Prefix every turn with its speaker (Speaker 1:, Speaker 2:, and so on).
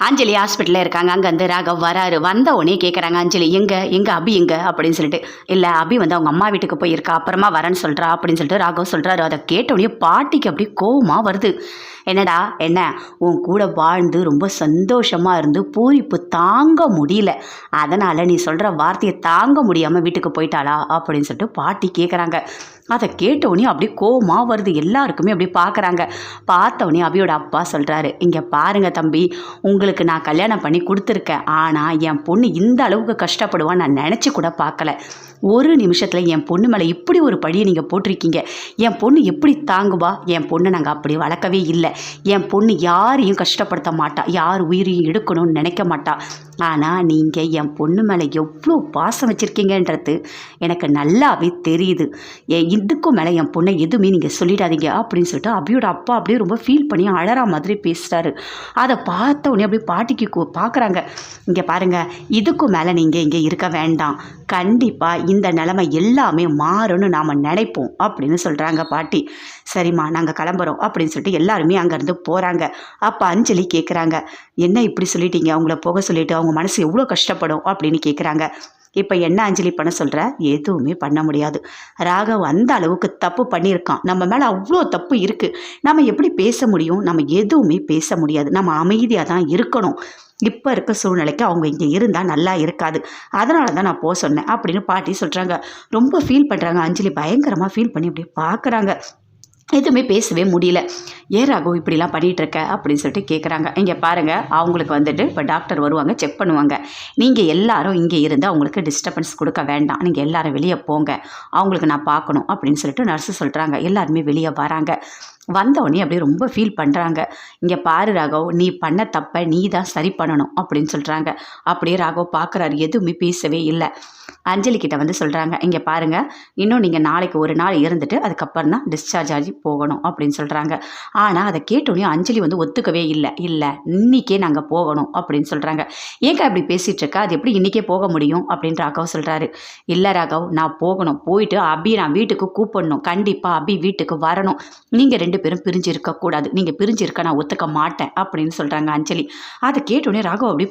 Speaker 1: அஞ்சலி ஹாஸ்பிட்டலில் இருக்காங்க. அங்கேருந்து ராகவ் வராரு. வந்த உடனே கேட்குறாங்க அஞ்சலி, எங்கே அபி எங்கே அப்படின்னு சொல்லிட்டு. இல்லை, அபி வந்து அவங்க அம்மா வீட்டுக்கு போயிருக்கா, அப்புறமா வரேன்னு சொல்கிறா அப்படின்னு சொல்லிட்டு ராகவ் சொல்கிறாரு. அதை கேட்டோடனே பாட்டிக்கு அப்படியே கோவமாக வருது. என்னடா என்ன, உன் கூட வாழ்ந்து ரொம்ப சந்தோஷமாக இருந்து பூரிப்பு தாங்க முடியல, அதனால் நீ சொல்கிற வார்த்தையை தாங்க முடியாமல் வீட்டுக்கு போயிட்டாளா அப்படின்னு சொல்லிட்டு பாட்டி கேட்குறாங்க. அதை கேட்டவுடனே அப்படியே கோவமாக வருது. எல்லாருக்குமே அப்படியே பார்க்குறாங்க. பார்த்தவொடனே அபியோட அப்பா சொல்கிறாரு, இங்கே பாருங்கள் தம்பி, உங்களுக்கு நான் கல்யாணம் பண்ணி கொடுத்துருக்கேன், ஆனால் என் பொண்ணு இந்த அளவுக்கு கஷ்டப்படுவான்னு நான் நினச்சி கூட பார்க்கல. ஒரு நிமிஷத்தில் என் பொண்ணு மேலே இப்படி ஒரு பழியை நீங்கள் போட்டிருக்கீங்க. என் பொண்ணு எப்படி தாங்குவா? என் பொண்ணை நாங்கள் அப்படி வளர்க்கவே இல்லை. என் பொண்ணு யாரையும் கஷ்டப்படுத்த மாட்டா, யார் உயிரையும் எடுக்கணும்னு நினைக்க மாட்டா. ஆனால் நீங்கள் என் பொண்ணு மேலே எவ்வளோ பாசம் வச்சுருக்கீங்கன்றது எனக்கு நல்லாவே தெரியுது. இதுக்கும் மேலே என் பொண்ணை எதுவுமே நீங்கள் சொல்லிடாதீங்க அப்படின்னு சொல்லிட்டு அபியோட அப்பா அப்படியே ரொம்ப ஃபீல் பண்ணி அழறா மாதிரி பேசுகிறாரு. அதை பார்த்த உடனே அப்படியே பாட்டிக்கு பார்க்குறாங்க. இங்கே பாருங்கள், இதுக்கும் மேலே நீங்கள் இங்கே இருக்க வேண்டாம், கண்டிப்பாக இந்த நிலைமை எல்லாமே மாறும்னு நாம் நினைப்போம் அப்படின்னு சொல்கிறாங்க பாட்டி. சரிம்மா, நாங்கள் கிளம்புறோம் அப்படின்னு சொல்லிட்டு எல்லாருமே அங்கேருந்து போகிறாங்க. அப்போ அஞ்சலி கேட்குறாங்க, என்ன இப்படி சொல்லிட்டீங்க, அவங்கள போக சொல்லிவிட்டு அவங்க மனசு எவ்வளோ கஷ்டப்படும் அப்படின்னு கேட்குறாங்க. இப்போ என்ன அஞ்சலி பண்ண சொல்கிற? எதுவுமே பண்ண முடியாது. ராகவ் அந்த அளவுக்கு தப்பு பண்ணியிருக்கான், நம்ம மேலே அவ்வளோ தப்பு இருக்குது, நம்ம எப்படி பேச முடியும்? நம்ம எதுவுமே பேச முடியாது, நம்ம அமைதியாக தான் இருக்கணும். இப்போ இருக்க சூழ்நிலைக்கு அவங்க இங்கே இருந்தால் நல்லா இருக்காது, அதனால தான் நான் போக சொன்னேன் அப்படின்னு பாட்டி சொல்கிறாங்க. ரொம்ப ஃபீல் பண்ணுறாங்க. அஞ்சலி பயங்கரமாக ஃபீல் பண்ணி அப்படியே பார்க்குறாங்க. எதுவுமே பேசவே முடியல. ஏன் ராகவ் இப்படிலாம் பண்ணிகிட்ருக்க அப்படின்னு சொல்லிட்டு கேட்குறாங்க. இங்கே பாருங்கள், அவங்களுக்கு வந்துட்டு இப்போ டாக்டர் வருவாங்க, செக் பண்ணுவாங்க. நீங்கள் எல்லாரும் இங்கே இருந்து அவங்களுக்கு டிஸ்டர்பன்ஸ் கொடுக்க வேண்டாம், நீங்கள் எல்லாரும் வெளியே போங்க, அவங்களுக்கு நான் பார்க்கணும் அப்படின்னு சொல்லிட்டு நர்ஸு சொல்கிறாங்க. எல்லாருமே வெளியே வராங்க. வந்தவொடனே அப்படியே ரொம்ப ஃபீல் பண்ணுறாங்க. இங்கே பாரு ராகவ், நீ பண்ண தப்பை நீ தான் சரி பண்ணணும் அப்படின்னு சொல்கிறாங்க. அப்படியே ராகவ் பார்க்குறாரு, எதுவுமே பேசவே இல்லை. அஞ்சலி கிட்ட வந்து சொல்கிறாங்க, இங்கே பாருங்கள், இன்னும் நீங்கள் நாளைக்கு ஒரு நாள் இருந்துட்டு அதுக்கப்புறம் தான் டிஸ்சார்ஜ் ஆகி போகணும் அப்படின்னு சொல்கிறாங்க. ஆனால் அதை கேட்டோன்னே அஞ்சலி வந்து ஒத்துக்கவே இல்லை. இல்லை, இன்றைக்கே நாங்கள் போகணும் அப்படின்னு சொல்கிறாங்க. ஏங்க அப்படி பேசிகிட்டு இருக்கா, அது எப்படி இன்றைக்கே போக முடியும் அப்படின்னு ராகவ் சொல்கிறாரு. இல்லை ராகவ், நான் போகணும், போயிட்டு அபி நான் வீட்டுக்கு கூப்பிடணும், கண்டிப்பாக அபி வீட்டுக்கு வரணும், நீங்கள் 2 பேரும் பிரிஞ்சு இருக்கக்கூடாது, நீங்கள் பிரிஞ்சு இருக்க நான் ஒத்துக்க மாட்டேன் அப்படின்னு சொல்கிறாங்க அஞ்சலி. அதை கேட்டோன்னே ராகவ் அப்படி